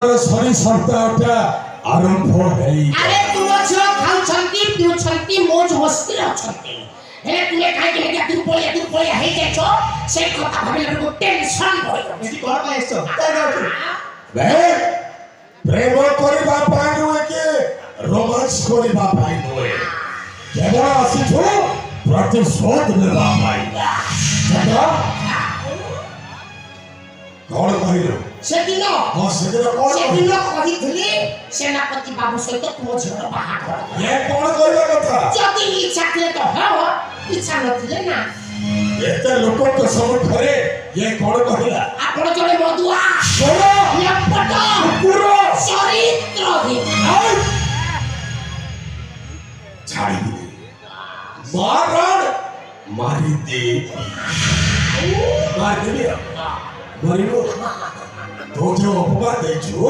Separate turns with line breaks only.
सरी सप्ताहटा आरंभ हेई
अरे तुम छ खाउछंती पिउछंती मौज मस्ती रहछंती हे तुमे काहे के लगे तू पोले हे जे छो से कथा भाबिले को टेंशन होय
एसी घर में एसो काय गाउछु
बे प्रेम करबा पाई नुए के रोमांस करबा पाई नुए केवल आसीछु प्रतिशोध लेबा पाई चला कौन कहिलो
सेदिन
हां सेदिन कौन
सेदिन कहिथिली सेनापति बाबू सहित तुम झिर बाहाघर
ये कौन कहला कथा
जति इच्छा थिले तो हो इच्छा नथिले ना
एते लोक के सम्मुखरे ये कौन कहला
आपण जणे मधुआ
सोना
लपट
पूरा
चरित्रहीन
छाड़ी दे मारण मारी दे मार दे मारिनो तो जो अपवाद है जो